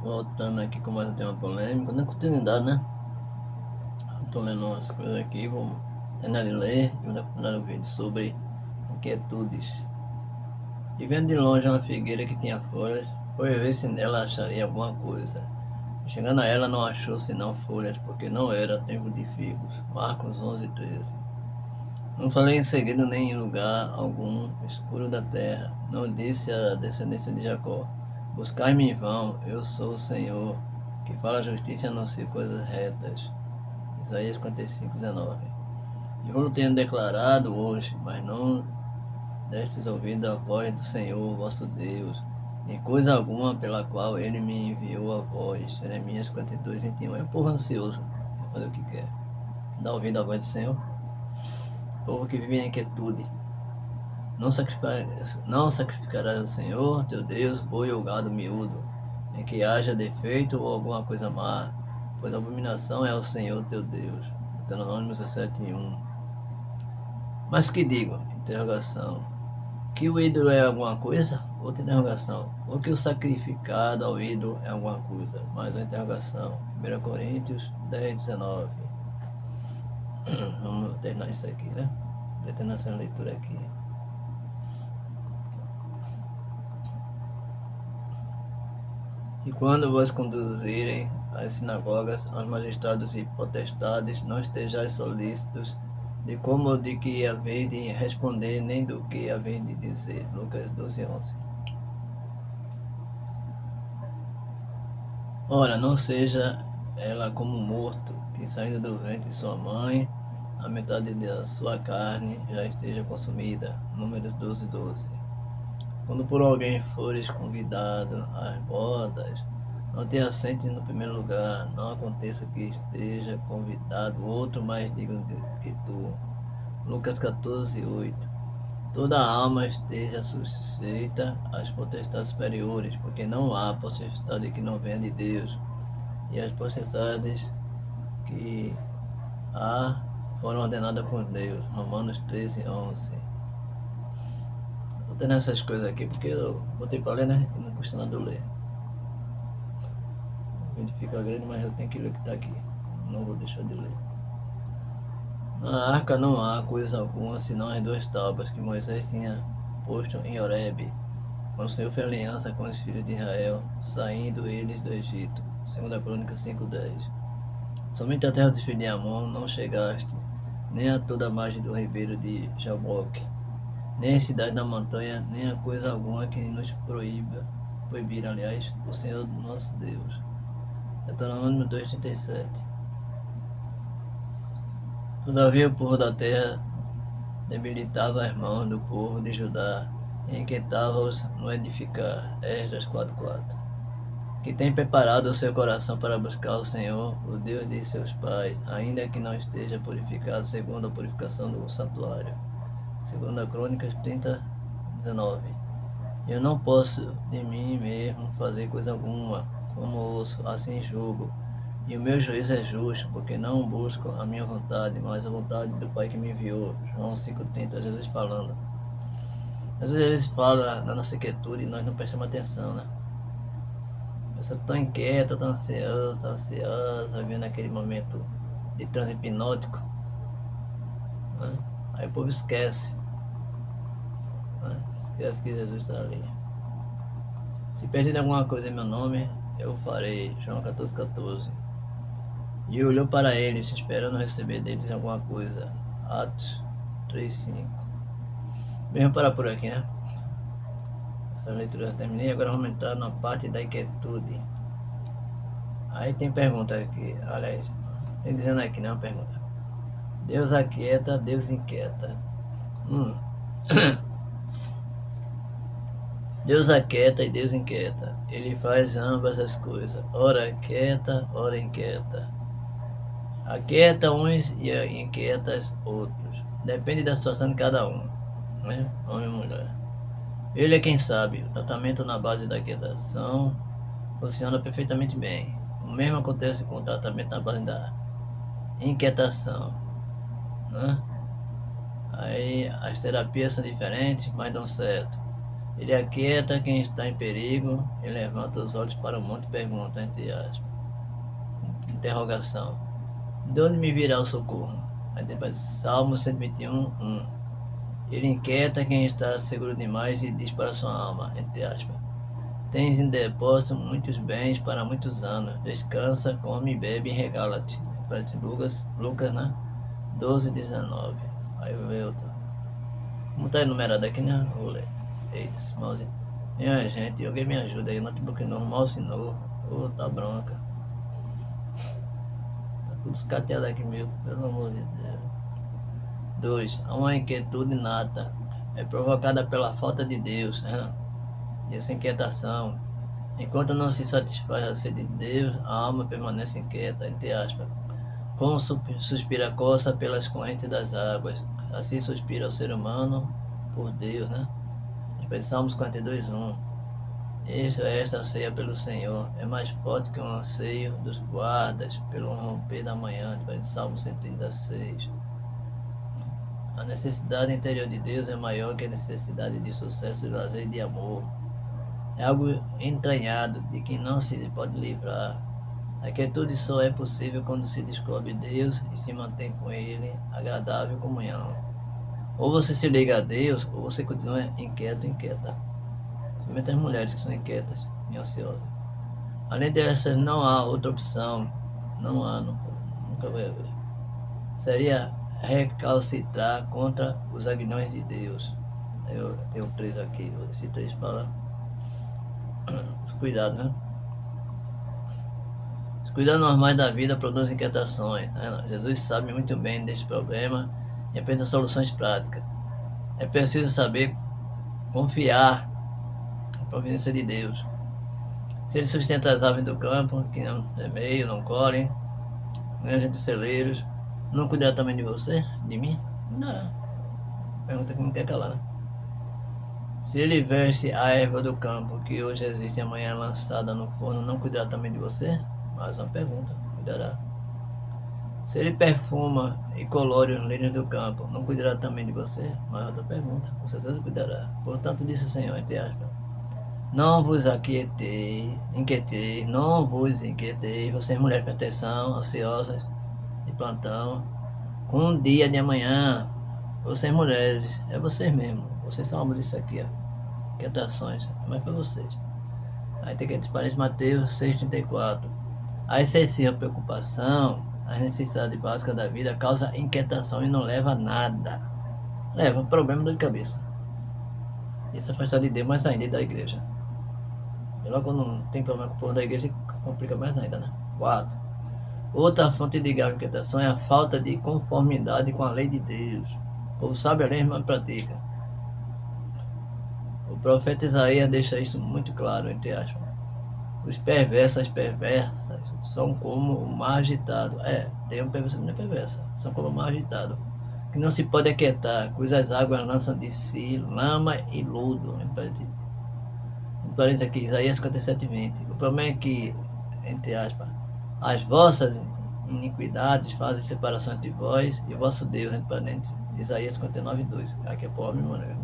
Voltando aqui com mais um tema polêmico, na continuidade, né? Tô lendo umas coisas aqui, vou terminar de ler e vou continuar o vídeo sobre inquietudes. E vendo de longe uma figueira que tinha folhas, foi ver se nela acharia alguma coisa. Chegando a ela, não achou senão folhas, porque não era tempo de figos. Marcos 11:13. Não falei em segredo nem em lugar algum escuro da terra. Não disse à descendência de Jacó: buscai-me em vão, eu sou o Senhor, que fala a justiça e anuncia coisas retas. Isaías 55:19. E eu tenho declarado hoje, mas não destes ouvido a voz do Senhor, vosso Deus, em coisa alguma pela qual ele me enviou a voz. Jeremias 52:21. É um povo ansioso, fazer o que quer. Dá ouvido à voz do Senhor? Povo que vive em inquietude. Não sacrificarás ao Senhor, teu Deus, boi ou gado miúdo, em que haja defeito ou alguma coisa má, pois a abominação é ao Senhor teu Deus. Deuteronômio 17:1. Mas que digo? Interrogação. Que o ídolo é alguma coisa? Outra interrogação. Ou que o sacrificado ao ídolo é alguma coisa? Mais uma interrogação. 1 Coríntios 10:19. Vamos terminar isso aqui, né? Terminar essa leitura aqui. E quando vos conduzirem às sinagogas, aos magistrados e potestades, não estejais solícitos de como ou de que haveis de responder, nem do que haveis de dizer. Lucas 12:11. Ora, não seja ela como morto, que saindo do ventre de sua mãe, a metade da sua carne já esteja consumida. Números 12:12. Quando por alguém fores convidado às bodas, não te assentes no primeiro lugar, não aconteça que esteja convidado outro mais digno que tu. Lucas 14:8. Toda alma esteja sujeita às potestades superiores, porque não há potestade que não venha de Deus, e as potestades que há foram ordenadas por Deus. Romanos 13:11. Vou ter nessas coisas aqui porque eu botei para ler, né? E não custa nada eu ler. O vídeo fica grande, mas eu tenho que ler o que está aqui. Não vou deixar de ler. Na arca não há coisa alguma, senão as duas tábuas que Moisés tinha posto em Horebe, quando o Senhor fez aliança com os filhos de Israel, saindo eles do Egito. 2 Crônicas 5:10. Somente a terra dos filhos de Amon não chegaste, nem a toda a margem do ribeiro de Jaboque, nem a cidade da montanha, nem a coisa alguma que nos proibir, aliás, o Senhor nosso Deus. Deuteronômio 2:37. Todavia o povo da terra debilitava as mãos do povo de Judá e inquietava-os no edificar. Esdras 4:4. Que tem preparado o seu coração para buscar o Senhor, o Deus de seus pais, ainda que não esteja purificado segundo a purificação do santuário. 2 Crônicas 30:19. Eu não posso de mim mesmo fazer coisa alguma, como ouço, assim julgo. E o meu juízo é justo, porque não busco a minha vontade, mas a vontade do Pai que me enviou. João 5:30, Jesus falando. Às vezes fala na nossa inquietude e nós não prestamos atenção, né? A pessoa tão inquieta, tão ansiosa, vendo aquele momento de transe hipnótico, né? Aí o povo esquece, né? Esquece que Jesus está ali. Se perder alguma coisa em meu nome, eu farei. João 14:14. E olhou para eles, esperando receber deles alguma coisa. Atos 3:5. Bem, vamos parar por aqui, né? Essa leitura já terminei, agora vamos entrar na parte da inquietude. Aí tem pergunta aqui, aliás, tem dizendo aqui, né, uma pergunta. Deus aquieta, Deus inquieta. Deus aquieta e Deus inquieta. Ele faz ambas as coisas. Ora quieta, ora inquieta. Aquieta uns e inquieta outros. Depende da situação de cada um, né? Homem e mulher. Ele é quem sabe. O tratamento na base da aquietação funciona perfeitamente bem. O mesmo acontece com o tratamento na base da inquietação, né? Aí as terapias são diferentes, mas dão certo. Ele aquieta quem está em perigo e levanta os olhos para o monte e pergunta, entre aspas, interrogação, de onde me virá o socorro? Aí depois, Salmo 121, 1. Ele inquieta quem está seguro demais e diz para sua alma, entre aspas, tens em depósito muitos bens para muitos anos, descansa, come, bebe e regala-te. Lucas, né? 12, 19. Aí veio outra. Como tá enumerado aqui, né? Vou ler. Eita, esse mouse. Minha gente, alguém me ajuda aí, o notebook normal assinou. Ô, tá bronca. Tá tudo escateado aqui mesmo, pelo amor de Deus. 2. Uma inquietude inata. É provocada pela falta de Deus, né? E essa inquietação. Enquanto não se satisfaz a sede de Deus, a alma permanece inquieta, entre aspas. Como suspira a coça pelas correntes das águas, assim suspira o ser humano por Deus, né? Salmos 42, 1. Esta ceia pelo Senhor é mais forte que o anseio dos guardas pelo romper da manhã, Salmo 136. A necessidade interior de Deus é maior que a necessidade de sucesso, de lazer e de amor. É algo entranhado de que não se pode livrar. A quietude só é possível quando se descobre Deus e se mantém com Ele agradável comunhão. Ou você se liga a Deus, ou você continua inquieto, inquieta. Principalmente as mulheres que são inquietas e ansiosas. Além dessas, não há outra opção. Não há, nunca vai haver. Seria recalcitrar contra os aguilhões de Deus. Eu tenho 3 aqui, esse 3 fala os cuidados, né? Os cuidados normais da vida produzem inquietações. Né? Jesus sabe muito bem desse problema e apresenta soluções práticas. É preciso saber confiar na providência de Deus. Se Ele sustenta as aves do campo, que não semeiam, não colhem, granjas de celeiros, não cuidar também de você, de mim? Não. Pergunta que não quer calar. Se Ele veste a erva do campo, que hoje existe e amanhã é lançada no forno, não cuidará também de você? Mais uma pergunta, cuidará. Se Ele perfuma e colore os lírios do campo, não cuidará também de você? Mais outra pergunta, com certeza cuidará. Portanto, disse o Senhor, entre aspas, não vos inquieteis, não vos inquieteis, vocês mulheres, presta atenção, ansiosas, de plantão, com o dia de amanhã, vocês mulheres, é vocês mesmos, vocês são almas disso aqui, ó, inquietações, é mais para vocês. Aí tem que disparar Mateus 6,34. A excessiva preocupação, as necessidades básicas da vida causa inquietação e não leva a nada. Leva a problema de cabeça. Isso afasta de Deus, mais ainda da igreja. E logo quando tem problema com o povo da igreja, complica mais ainda, né? 4. Outra fonte de grave inquietação é a falta de conformidade com a lei de Deus. O povo sabe a lei, mas não pratica. O profeta Isaías deixa isso muito claro, entre aspas. Os perversos, as perversas, são como o mar agitado. Tem um perverso que não é perversa. São como o mar agitado, que não se pode aquietar, cujas águas lançam de si lama e lodo. Em parênteses aqui, Isaías 57:20. O problema é que, entre aspas, as vossas iniquidades fazem separação entre vós e o vosso Deus, entre parênteses, Isaías 59:2. Aqui é pobre, mano.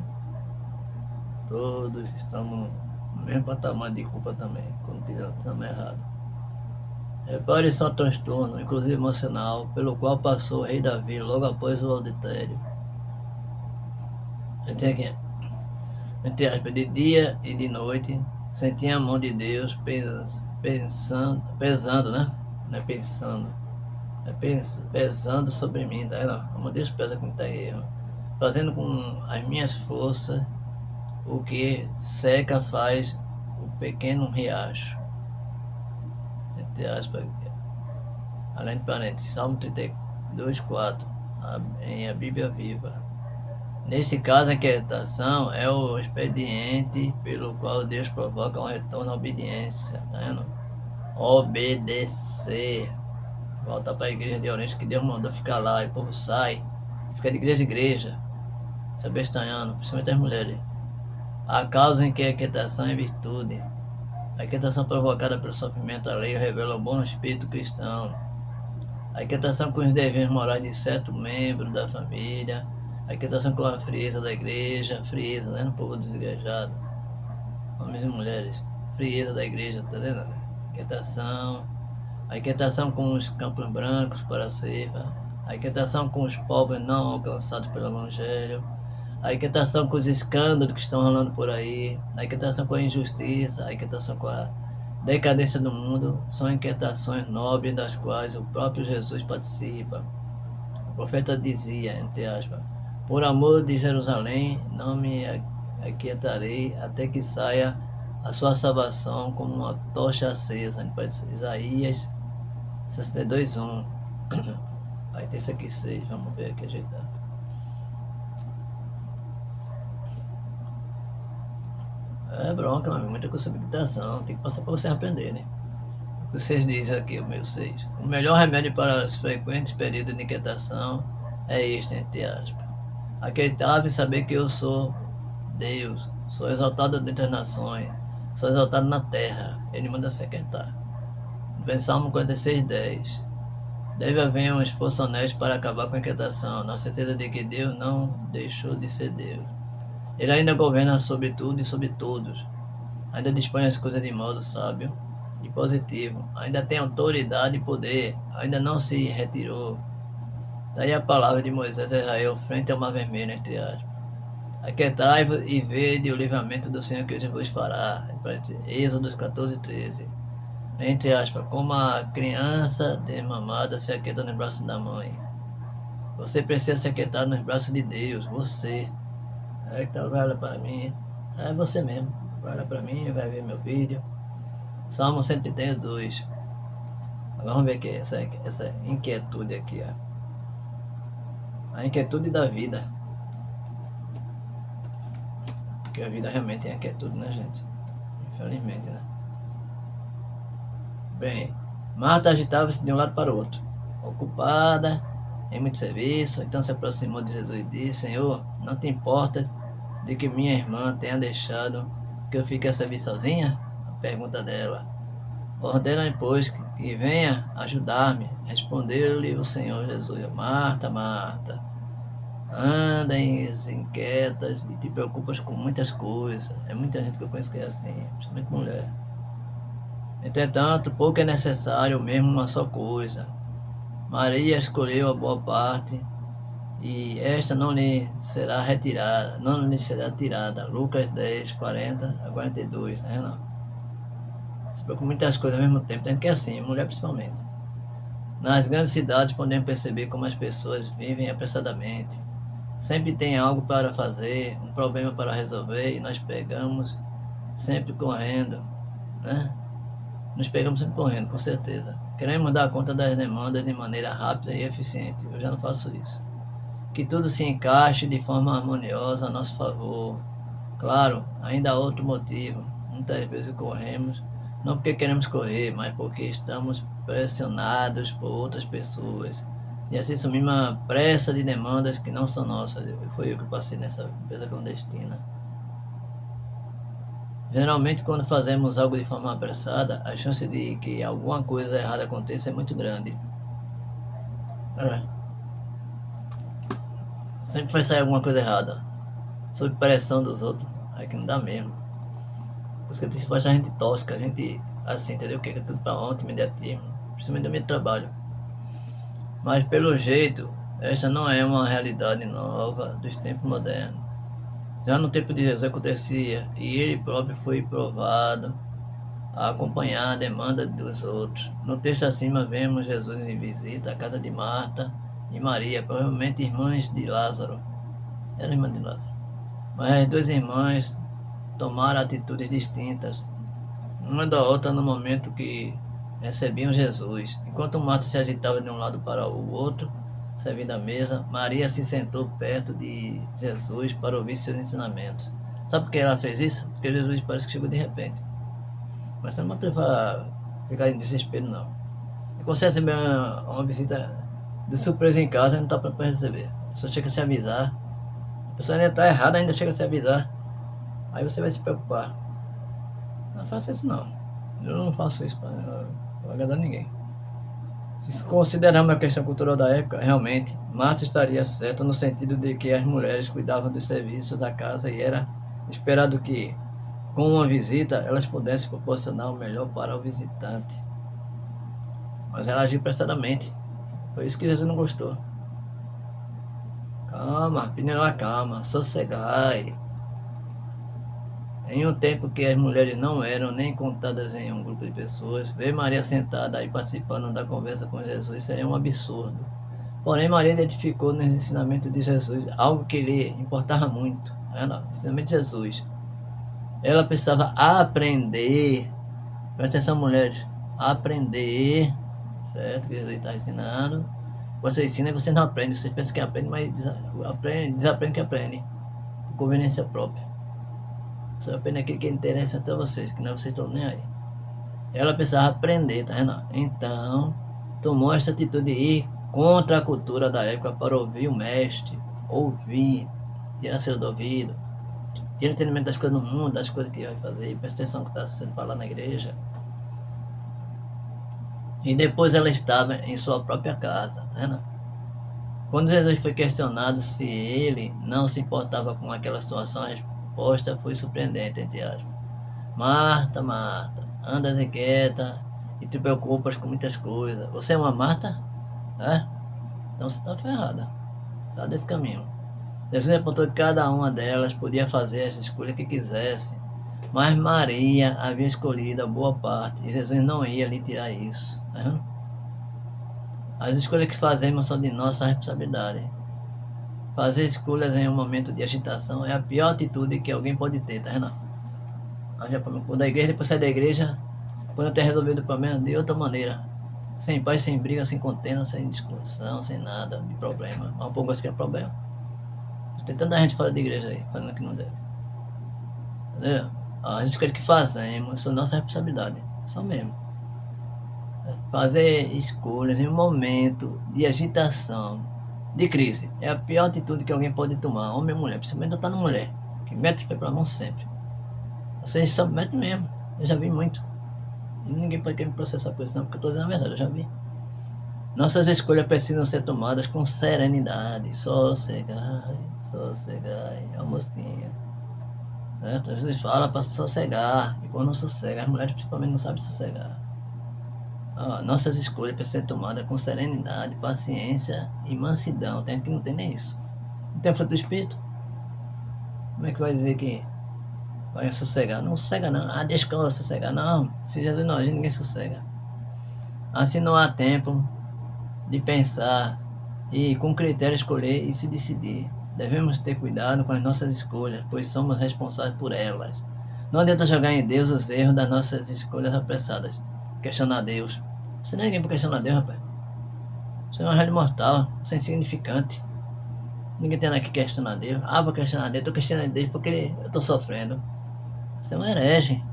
Todos estamos no mesmo patamar de culpa também, quando estamos errados. Repare só o transtorno, inclusive emocional, pelo qual passou o rei Davi logo após o adultério. Entre aspas, de dia e de noite, sentia a mão de Deus pesando, né? Não é pensando, é pesando sobre mim, tá? A mão de Deus pesa quando está em erro, fazendo com as minhas forças o que seca faz o pequeno riacho. Entre aspas, além de parênteses, Salmo 32:4, em a Bíblia Viva. Nesse caso, a inquietação é o expediente pelo qual Deus provoca um retorno à obediência, tá vendo? Obedecer. Volta para a igreja de Oriente que Deus mandou ficar lá, e o povo sai, fica de igreja em igreja, se abestanhando, principalmente as mulheres. A causa em que a inquietação é virtude. A inquietação provocada pelo sofrimento alheio revela o bom espírito cristão. A inquietação com os deveres morais de certo membro da família. A inquietação com a frieza da igreja, frieza, né, no povo desigajado. homens e mulheres, frieza da igreja, tá vendo? Inquietação, a inquietação com os campos brancos para a ceifa, a inquietação com os pobres não alcançados pelo Evangelho, a inquietação com os escândalos que estão rolando por aí, a inquietação com a injustiça, a inquietação com a decadência do mundo, são inquietações nobres das quais o próprio Jesus participa. O profeta dizia, entre aspas, por amor de Jerusalém, não me aquietarei até que saia a sua salvação como uma tocha acesa. Isaías 62:1. Aí tem isso aqui 6, vamos ver aqui ajeitar. É bronca, mas muita coisa sobre meditação, tem que passar para vocês aprenderem. O que vocês dizem aqui, o meu 6. O melhor remédio para os frequentes períodos de inquietação é este, entre aspas. Acreditar e saber que eu sou Deus, sou exaltado dentre as nações, sou exaltado na terra. Ele manda se aquietar. Salmo 46:10. Deve haver um esforço honesto para acabar com a inquietação, na certeza de que Deus não deixou de ser Deus. Ele ainda governa sobre tudo e sobre todos. Ainda dispõe as coisas de modo sábio e positivo. Ainda tem autoridade e poder. Ainda não se retirou. Daí a palavra de Moisés a Israel frente ao mar vermelho, entre aspas. Aquietai-vos e vede o livramento do Senhor que hoje vos fará. Êxodo 14:13. Entre aspas, como a criança desmamada se aquieta nos braços da mãe. Você precisa se aquietar nos braços de Deus, você. Então vai olhar para mim, é você mesmo, vai olhar para mim, vai ver meu vídeo. Salmo 132. Agora vamos ver aqui, essa inquietude aqui, ó. A inquietude da vida. Porque a vida realmente é inquietude, né, gente? Infelizmente, né? Bem, Marta agitava-se de um lado para o outro, ocupada em muito serviço. Então se aproximou de Jesus e disse: Senhor, não te importa de que minha irmã tenha deixado que eu fique a servir sozinha? A pergunta dela. Ordena-me, pois, que venha ajudar-me. Respondeu-lhe o Senhor Jesus: Marta, Marta, andas inquietas e te preocupas com muitas coisas. É muita gente que eu conheço que é assim, principalmente mulher. Entretanto, pouco é necessário, mesmo uma só coisa. Maria escolheu a boa parte, e esta não lhe será retirada, não lhe será tirada. Lucas 10:40-42, né, não? Se preocupa com muitas coisas ao mesmo tempo, tem que é assim, mulher principalmente. Nas grandes cidades podemos perceber como as pessoas vivem apressadamente. Sempre tem algo para fazer, um problema para resolver, e nós pegamos sempre correndo, né? Nos pegamos sempre correndo, com certeza. Queremos dar conta das demandas de maneira rápida e eficiente. Eu já não faço isso. Que tudo se encaixe de forma harmoniosa a nosso favor. Claro, ainda há outro motivo. Muitas vezes corremos, não porque queremos correr, mas porque estamos pressionados por outras pessoas. E assim assumimos uma pressa de demandas que não são nossas. Foi eu que passei nessa empresa clandestina. Geralmente, quando fazemos algo de forma apressada, a chance de que alguma coisa errada aconteça é muito grande. Sempre vai sair alguma coisa errada. Sob pressão dos outros, aí que não dá mesmo. Por isso que isso faz a gente tóxica, a gente assim, entendeu? Que é tudo pra ontem, imediatismo. Principalmente do meu trabalho. Mas pelo jeito, esta não é uma realidade nova dos tempos modernos. Já no tempo de Jesus acontecia, e ele próprio foi provado a acompanhar a demanda dos outros. No texto acima vemos Jesus em visita à casa de Marta e Maria, provavelmente irmãs de Lázaro. Eram irmãs de Lázaro. Mas as duas irmãs tomaram atitudes distintas, uma da outra no momento que recebiam Jesus. Enquanto Marta se agitava de um lado para o outro, servindo a mesa, Maria se sentou perto de Jesus para ouvir seus ensinamentos. Sabe por que ela fez isso? Porque Jesus parece que chegou de repente. Mas não motiva ficar em desespero, não. E quando você receber uma visita de surpresa em casa, não está pronto para receber. A pessoa chega a se avisar. A pessoa ainda está errada, ainda chega a se avisar. Aí você vai se preocupar. Não faça isso, não. Eu não faço isso para agradar ninguém. Se considerarmos a questão cultural da época, realmente, Marta estaria certa no sentido de que as mulheres cuidavam dos serviços da casa e era esperado que com uma visita, elas pudessem proporcionar o melhor para o visitante. Mas ela agiu apressadamente. Foi isso que Jesus não gostou. Calma, pedindo a calma, sossegai. Em um tempo que as mulheres não eram nem contadas em um grupo de pessoas, ver Maria sentada e participando da conversa com Jesus seria um absurdo. Porém, Maria identificou nos ensinamentos de Jesus algo que lhe importava muito. O ensinamento de Jesus. Ela precisava aprender, presta atenção, mulheres, aprender, certo? Que Jesus está ensinando. Você ensina e você não aprende. Você pensa que aprende, mas desaprende que aprende. Por conveniência própria. Você aprende aquilo que interessa até vocês, que não vocês estão nem aí. Ela precisava aprender, tá vendo? Então, tomou essa atitude de ir contra a cultura da época para ouvir o mestre. Ouvir, tirar a cera do ouvido, ter entendimento das coisas no mundo, das coisas que vai fazer, presta atenção no que está sendo falado na igreja. E depois ela estava em sua própria casa, tá vendo? Quando Jesus foi questionado se ele não se importava com aquela situação, a resposta foi surpreendente, entre aspas. Marta, Marta, andas inquieta e te preocupas com muitas coisas. Você é uma Marta? É? Então você está ferrada. Sai desse caminho. Jesus apontou que cada uma delas podia fazer essa escolha que quisesse, mas Maria havia escolhido a boa parte e Jesus não ia lhe tirar isso. Né? As escolhas que fazemos são de nossa responsabilidade. Fazer escolhas em um momento de agitação é a pior atitude que alguém pode ter, tá vendo? Da igreja, depois sai da igreja, quando ter resolvido o problema de outra maneira. Sem paz, sem briga, sem contenda, sem discussão, sem nada de problema. Mas um pouco que é problema. Tem tanta gente fora da igreja aí, fazendo o que não deve. Entendeu? As escolhas que fazemos são nossa responsabilidade. Só mesmo. Fazer escolhas em um momento de agitação, de crise, é a pior atitude que alguém pode tomar, homem ou mulher, principalmente estar na mulher, que mete o pé pela mão sempre. Vocês só metem mesmo, eu já vi muito. E ninguém pode querer me processar por isso não, porque eu estou dizendo a verdade, eu já vi. Nossas escolhas precisam ser tomadas com serenidade, sossegai, a mosquinha. Certo? Jesus fala para sossegar, e quando não sossega, as mulheres principalmente não sabem sossegar. Nossas escolhas precisam ser tomadas com serenidade, paciência e mansidão. Tem gente que não tem nem isso. Não tem fruto do Espírito. Como é que vai dizer que vai sossegar? Não sossega não. Deixa que eu vou sossegar. Não, se Jesus não agir, ninguém sossega. Assim não há tempo de pensar e com critério escolher e se decidir. Devemos ter cuidado com as nossas escolhas, pois somos responsáveis por elas. Não adianta jogar em Deus os erros das nossas escolhas apressadas. Questionar Deus. Você não é ninguém para questionar Deus, rapaz. Você é um raio mortal, você é insignificante. Ninguém tem nada que questionar Deus. Vou questionar Deus, estou questionando Deus porque eu estou sofrendo. Você é um herege.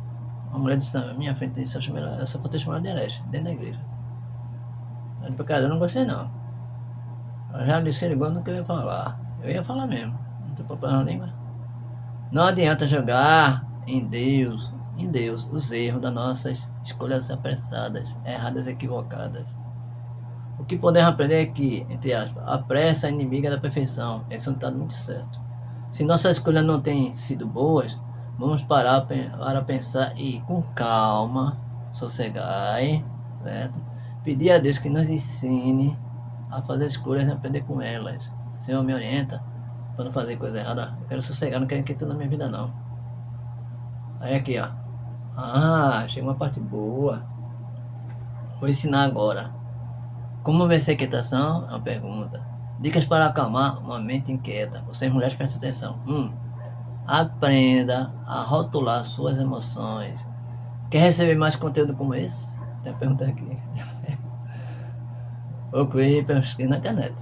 Uma mulher disse na minha frente disse, eu só vou ter chamado de herege, dentro da igreja. Eu não gostei não. Eu já disse igual no que eu ia falar. Eu ia falar mesmo. Não estou preparando a língua. Não adianta jogar em Deus, os erros das nossas escolhas apressadas, erradas, equivocadas. O que podemos aprender é que, entre aspas, a pressa é inimiga da perfeição. Esse é um ditado muito certo. Se nossas escolhas não têm sido boas, vamos parar para pensar e, com calma, sossegai, certo? Pedir a Deus que nos ensine a fazer escolhas e aprender com elas. Senhor, me orienta para não fazer coisa errada. Eu quero sossegar, não quero que tudo na minha vida, não. Aí aqui, ó. Chega uma parte boa. Vou ensinar agora. Como vencer a inquietação? É uma pergunta. Dicas para acalmar uma mente inquieta. Vocês mulheres prestem atenção. Aprenda a rotular suas emoções. Quer receber mais conteúdo como esse? Tem uma pergunta aqui. Procure pesquisa na internet.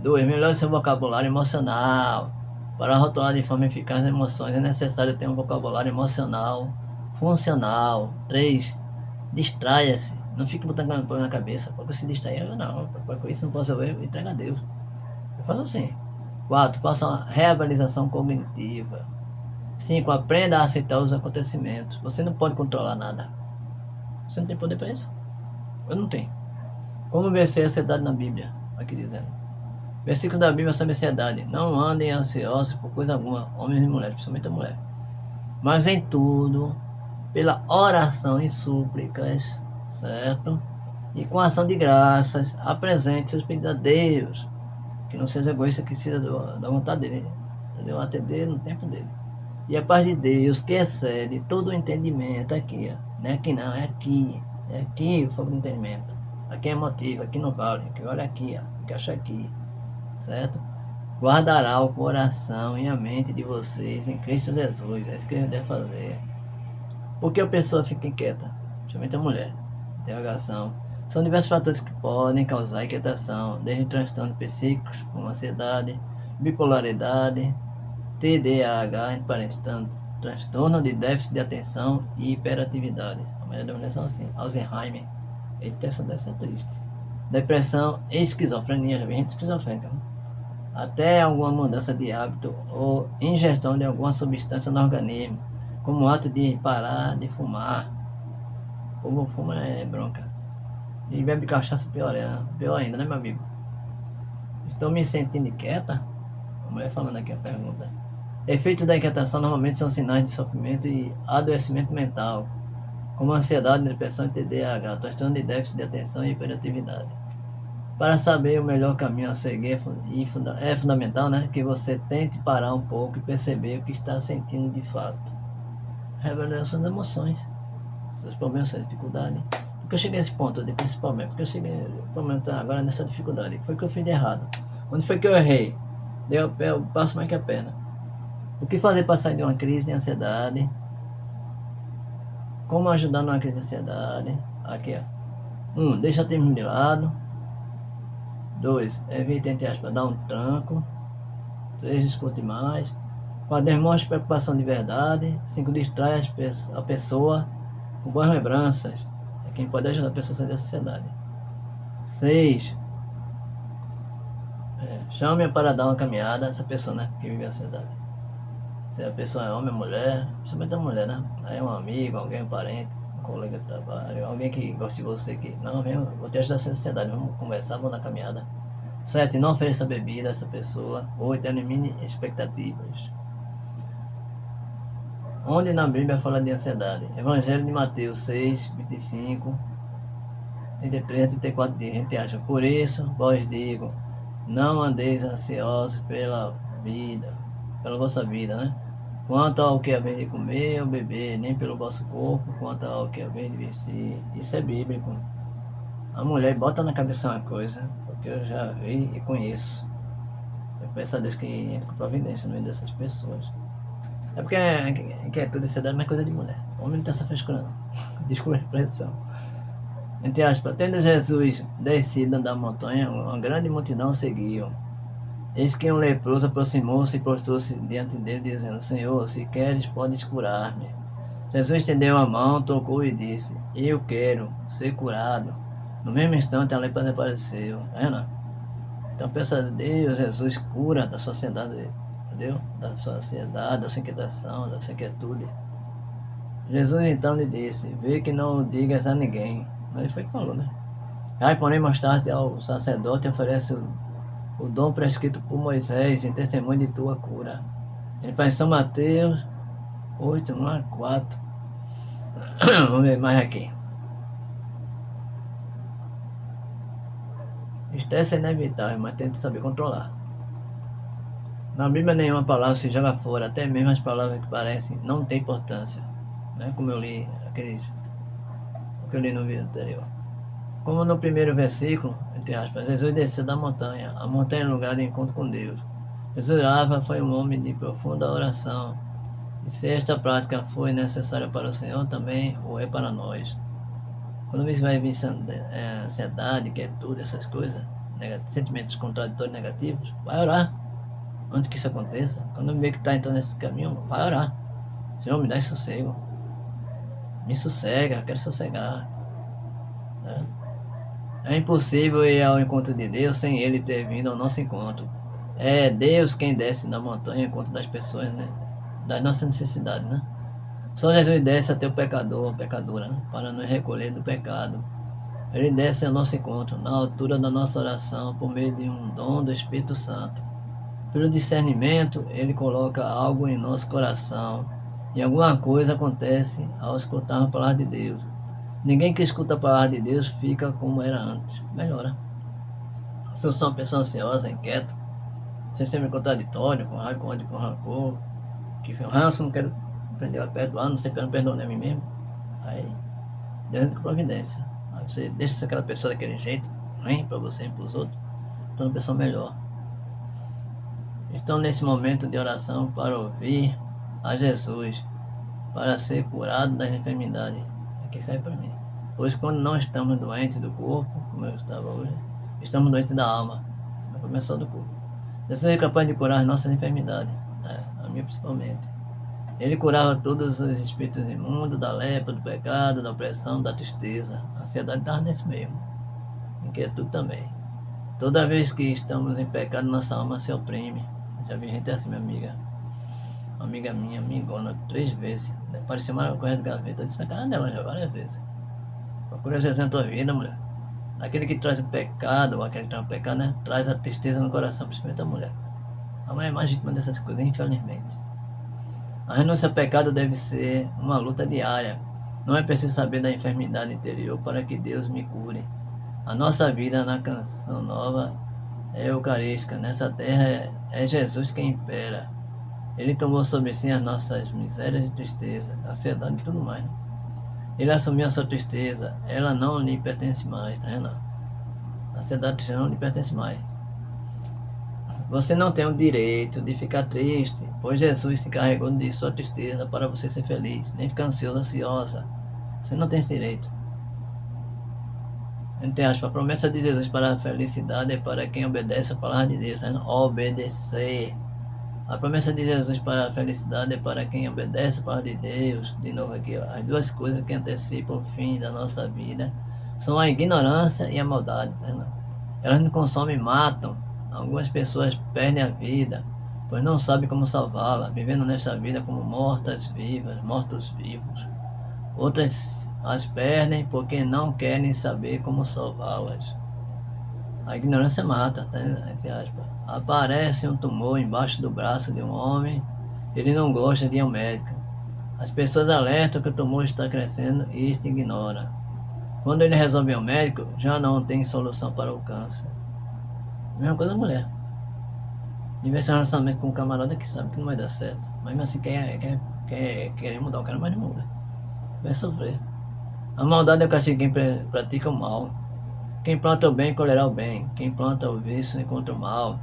2. Melhore seu vocabulário emocional. Para rotular de forma eficaz as emoções, é necessário ter um vocabulário emocional funcional. 3. Distraia-se. Não fique botando problema na cabeça. Porque se distrair, eu não. Porque isso não posso ver, entrega a Deus. Eu faço assim. 4. Faça uma reavaliação cognitiva. 5. Aprenda a aceitar os acontecimentos. Você não pode controlar nada. Você não tem poder para isso? Eu não tenho. Como vencer a ansiedade na Bíblia? Aqui dizendo. Versículo da Bíblia sobre ansiedade. Não andem ansiosos por coisa alguma, homens e mulheres, principalmente a mulher. mas em tudo, pela oração e súplicas, certo? E com ação de graças, apresente seus pedidos a Deus, que não seja egoísta, que seja da vontade dele, entendeu? Atender no tempo dele. E a paz de Deus, que excede todo o entendimento, aqui, ó. Não é aqui não, é aqui o fogo do entendimento. Aqui é emotivo, aqui não vale, aqui olha aqui, ó, encaixa aqui, certo? Guardará o coração e a mente de vocês em Cristo Jesus, é isso que a gente deve fazer. Porque a pessoa fica inquieta, principalmente a mulher. Interrogação. São diversos fatores que podem causar inquietação, desde transtornos psíquicos, como ansiedade, bipolaridade, TDAH, entre parênteses, transtorno de déficit de atenção e hiperatividade. A maioria das mulheres são assim. Alzheimer. Eita, essa doença é triste. Depressão, esquizofrenia, já vi gente esquizofrênica. Até alguma mudança de hábito ou ingestão de alguma substância no organismo, como o ato de parar de fumar. O povo fuma é bronca. E bebe cachaça pior ainda, né, meu amigo? Estou me sentindo inquieta? A mulher falando aqui a pergunta. Efeitos da inquietação normalmente são sinais de sofrimento e adoecimento mental, como ansiedade, depressão e TDAH, transtorno de déficit de atenção e hiperatividade. Para saber o melhor caminho a seguir é fundamental, né, que você tente parar um pouco e perceber o que está sentindo de fato. Revelar suas emoções, seus problemas, suas dificuldades. Porque eu cheguei a esse ponto de ter esse problema, porque eu cheguei a problema agora nessa dificuldade. O que foi que eu fiz de errado? Onde foi que eu errei? Dei o pé, eu passo mais que a perna. O que fazer para sair de uma crise de ansiedade? Como ajudar numa crise de ansiedade? Aqui, ó. Deixa o tempo de lado. 2. Evite, entre aspas, dar um tranco. 3. Escute mais. 4. Demonstre preocupação de verdade. 5. Distrai a pessoa com boas lembranças. É quem pode ajudar a pessoa a sair da ansiedade. 6. Chame-a para dar uma caminhada. Essa pessoa, né, que vive a ansiedade. Se a pessoa é homem ou mulher, principalmente a mulher, né? Aí é um amigo, alguém, um parente, um colega de trabalho, alguém que gosta de você, que não, vou te ajudar a sociedade, vamos conversar, vamos na caminhada. 7. Não ofereça bebida a essa pessoa. 8. Elimine expectativas. Onde na Bíblia fala de ansiedade? Evangelho de Mateus 6, 25, 33, 34 dias, a gente acha. Por isso, vos digo, não andeis ansiosos pela vossa vida, né? Quanto ao que é vez de comer ou beber, nem pelo vosso corpo, quanto ao que é vez de vestir. Isso é bíblico. A mulher bota na cabeça uma coisa, porque eu já vi e conheço. Eu peço a Deus que entre com providência no meio dessas pessoas. É porque é tudo isso é mais coisa de mulher. O homem não tem essa frescura não. Desculpa a expressão. Entre aspas, tendo Jesus descido da montanha, uma grande multidão seguiu. Eis que um leproso aproximou-se e prostrou-se diante dele, dizendo, Senhor, se queres, podes curar-me. Jesus estendeu a mão, tocou e disse, eu quero ser curado. No mesmo instante a lepra desapareceu. Tá vendo? Então peça a Deus, Jesus cura da sua ansiedade, entendeu? Da sua ansiedade, da sua inquietação, da sua inquietude. Jesus então lhe disse, vê que não o digas a ninguém. Ele foi que falou, né? Aí, porém, mostraste ao sacerdote e oferece o dom prescrito por Moisés em testemunho de tua cura. Ele faz São Mateus 8, 1 a 4. Vamos ver mais aqui. Estresse é inevitável, mas tente saber controlar. Na Bíblia nenhuma palavra se joga fora, até mesmo as palavras que parecem não tem importância. Né? Como eu li o que eu li no vídeo anterior. Como no primeiro versículo, entre aspas, Jesus desceu da montanha. A montanha é lugar de encontro com Deus. Jesus orava, foi um homem de profunda oração. E se esta prática foi necessária para o Senhor, também o é para nós. Quando você vai vir ansiedade, quietude, essas coisas, sentimentos contraditórios negativos, vai orar antes que isso aconteça. Quando vê que está entrando nesse caminho, vai orar. Senhor, me dá sossego. Me sossega, quero sossegar. É impossível ir ao encontro de Deus sem Ele ter vindo ao nosso encontro. É Deus quem desce da montanha ao encontro das pessoas, né? Das nossas necessidades, né? Só Jesus desce até o pecador, a pecadora, né? Para nos recolher do pecado. Ele desce ao nosso encontro, na altura da nossa oração, por meio de um dom do Espírito Santo. Pelo discernimento, Ele coloca algo em nosso coração E alguma coisa acontece ao escutar a palavra de Deus. Ninguém que escuta a palavra de Deus fica como era antes. Melhora. Se eu sou uma pessoa ansiosa, inquieta, sem ser contraditório, com raiva, com ódio, com rancor, que ranço, não quero aprender a perdoar, não sei que eu não perdoo a mim mesmo. Aí, Deus entra com providência. Aí você deixa aquela pessoa daquele jeito, ruim para você e para os outros, então uma pessoa melhor. Estão nesse momento de oração para ouvir a Jesus, para ser curado das enfermidades. Aqui sai para mim. Pois quando não estamos doentes do corpo, como eu estava hoje, estamos doentes da alma, a começar do corpo. Jesus é capaz de curar as nossas enfermidades, a minha principalmente. Ele curava todos os espíritos imundos, da lepra, do pecado, da opressão, da tristeza. A ansiedade estava nesse mesmo. Inquietude também. Toda vez que estamos em pecado, nossa alma se oprime. Já vi gente assim, minha amiga. Uma amiga minha, amigona, 3 vezes. Parecia uma coisa de gaveta. Eu disse na cara dela já várias vezes. Procura Jesus na tua vida, mulher. Aquele que traz o pecado, ou aquele que traz o pecado, né? Traz a tristeza no coração, principalmente a mulher. A mulher é mais vítima dessas coisas, infelizmente. A renúncia ao pecado deve ser uma luta diária. Não é preciso saber da enfermidade interior para que Deus me cure. A nossa vida na canção nova é eucarística. Nessa terra é Jesus quem impera. Ele tomou sobre si as nossas misérias e tristezas, ansiedade e tudo mais. Ele assumiu a sua tristeza. Ela não lhe pertence mais, tá vendo? A ansiedade e tristeza não lhe pertence mais. Você não tem o direito de ficar triste, pois Jesus se carregou de sua tristeza para você ser feliz, nem ficar ansioso, ansiosa. Você não tem esse direito. Entre aspas, a promessa de Jesus para a felicidade é para quem obedece a palavra de Deus, obedecer. A promessa de Jesus para a felicidade é para quem obedece a palavra de Deus. De novo aqui, ó, as duas coisas que antecipam o fim da nossa vida são a ignorância e a maldade. Elas nos consomem e matam. Algumas pessoas perdem a vida, pois não sabem como salvá-la, vivendo nesta vida como mortas-vivas, mortos-vivos. Outras as perdem porque não querem saber como salvá-las. A ignorância mata, tá? Entre aspas. Aparece um tumor embaixo do braço de um homem, ele não gosta de ir ao médico. As pessoas alertam que o tumor está crescendo e este ignora. Quando ele resolve ir ao médico, já não tem solução para o câncer. Mesma coisa da mulher. Investe um relacionamento com um camarada que sabe que não vai dar certo, mas mesmo assim quer mudar o cara, mas não muda. Vai sofrer. A maldade é o castigo de quem pratica o mal. Quem planta o bem, colherá o bem. Quem planta o vício, encontra o mal.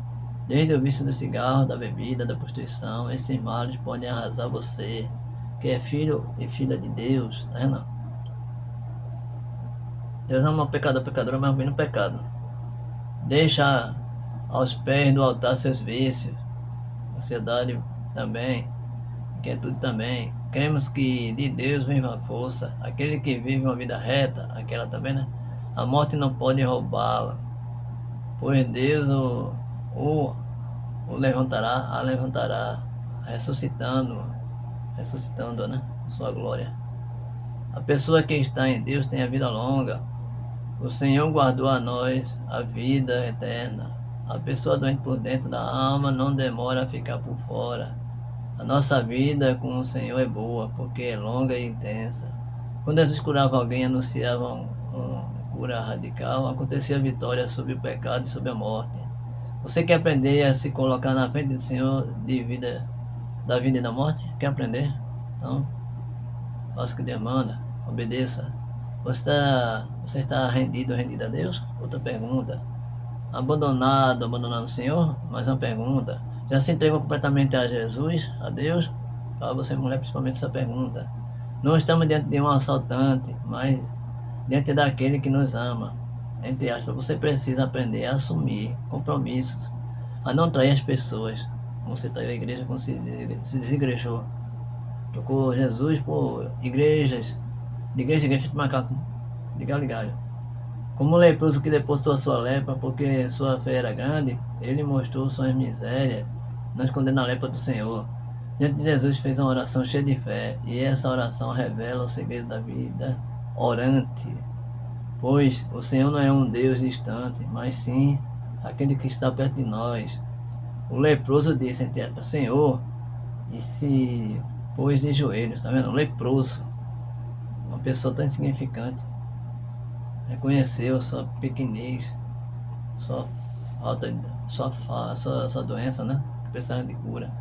Desde o vício do cigarro, da bebida, da prostituição, esses males podem arrasar você, que é filho e filha de Deus, tá vendo? Deus ama o pecador, pecadora, mas ruim no pecado. Deixa aos pés do altar seus vícios, ansiedade também, inquietude também. Cremos que de Deus vem a força, aquele que vive uma vida reta, aquela também, né? A morte não pode roubá-la, pois Deus o a levantará, ressuscitando, né? Sua glória. A pessoa que está em Deus tem a vida longa. O Senhor guardou a nós a vida eterna. A pessoa doente por dentro da alma não demora a ficar por fora. A nossa vida com o Senhor é boa, porque é longa e intensa. Quando Jesus curava alguém, anunciava uma cura radical, acontecia a vitória sobre o pecado e sobre a morte. Você quer aprender a se colocar na frente do Senhor da vida e da morte? Quer aprender? Então, faça o que Deus manda, obedeça. Você está rendido ou rendida a Deus? Outra pergunta. Abandonado o Senhor? Mais uma pergunta. Já se entregou completamente a Jesus, a Deus? Para você, mulher, principalmente essa pergunta. Não estamos diante de um assaltante, mas diante daquele que nos ama. Entre aspas, você precisa aprender a assumir compromissos, a não trair as pessoas. Você traiu a igreja quando se desigrejou. Trocou Jesus por igrejas, de igreja de macaco, de galho e galho. Como o leproso que depositou a sua lepra, porque sua fé era grande, ele mostrou suas misérias, não escondendo a lepra do Senhor. Diante de Jesus fez uma oração cheia de fé, e essa oração revela o segredo da vida orante. Pois o Senhor não é um Deus distante, mas sim aquele que está perto de nós. O leproso disse, Senhor, e se pôs de joelhos, tá vendo? Um leproso, uma pessoa tão insignificante, reconheceu sua pequenez, sua falta de, sua doença, né? Precisava de cura.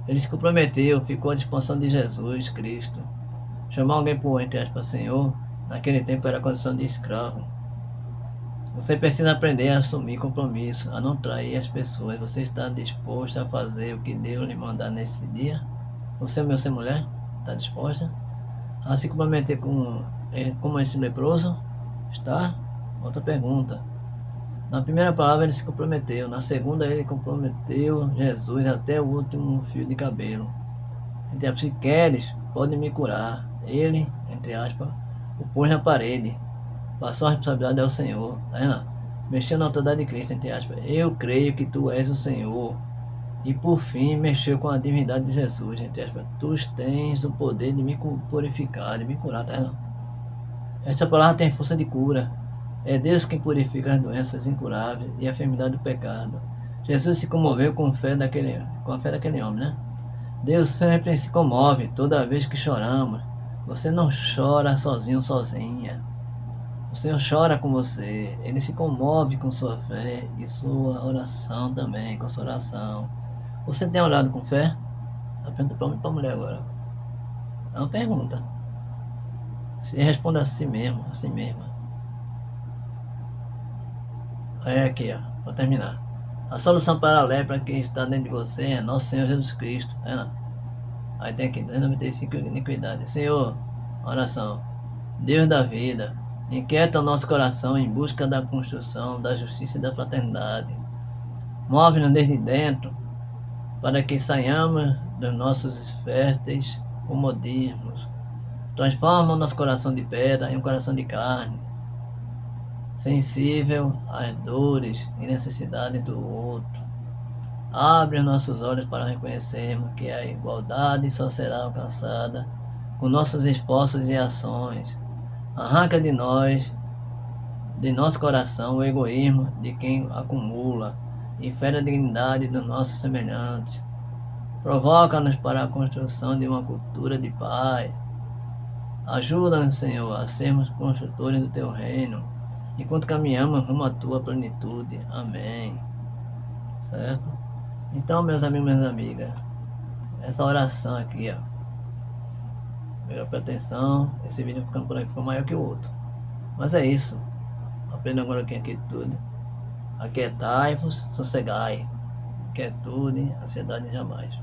Ele se comprometeu, ficou à disposição de Jesus Cristo. Chamar alguém por, entre aspas, Senhor, naquele tempo era a condição de escravo. Você precisa aprender a assumir compromisso, a não trair as pessoas. Você está disposto a fazer o que Deus lhe mandar nesse dia? Você, meu ser mulher, está disposta a se comprometer como esse leproso? Está? Outra pergunta. Na primeira palavra ele se comprometeu, na segunda ele comprometeu Jesus até o último fio de cabelo. Entre aspas, se queres, pode me curar. Ele, entre aspas, o pôs na parede. Passou a responsabilidade ao Senhor. Tá vendo? Mexeu na autoridade de Cristo, entre aspas. Eu creio que tu és o Senhor. E por fim mexeu com a divindade de Jesus, entre aspas. Tu tens o poder de me purificar, de me curar, tá vendo? Essa palavra tem força de cura. É Deus quem purifica as doenças incuráveis e a enfermidade do pecado. Jesus se comoveu com a fé daquele homem, né? Deus sempre se comove toda vez que choramos. Você não chora sozinho, sozinha. O Senhor chora com você. Ele se comove com sua fé e sua oração também, com sua oração. Você tem orado com fé? Eu pergunto para homem e para mulher agora. É uma pergunta. Se responda a si mesmo, a si mesma. Aí aqui, ó, para terminar. A solução para a lepra que está dentro de você é nosso Senhor Jesus Cristo. Tá vendo? Aí tem aqui, 295 iniquidades. Senhor, oração. Deus da vida, inquieta o nosso coração em busca da construção, da justiça e da fraternidade. Move-nos desde dentro, para que saiamos dos nossos férteis comodismos. Transforma o nosso coração de pedra em um coração de carne, sensível às dores e necessidades do outro. Abre os nossos olhos para reconhecermos que a igualdade só será alcançada com nossos esforços e ações. Arranca de nosso coração, o egoísmo de quem acumula e fere a dignidade dos nossos semelhantes. Provoca-nos para a construção de uma cultura de paz. Ajuda-nos, Senhor, a sermos construtores do Teu reino, enquanto caminhamos rumo à Tua plenitude. Amém. Certo? Então, meus amigos e minhas amigas, essa oração aqui, ó, presta atenção, esse vídeo ficando por aí ficou maior que o outro. Mas é isso. Aprenda agora aqui tudo. Aquietai-vos, sossegai. Quietude, ansiedade jamais.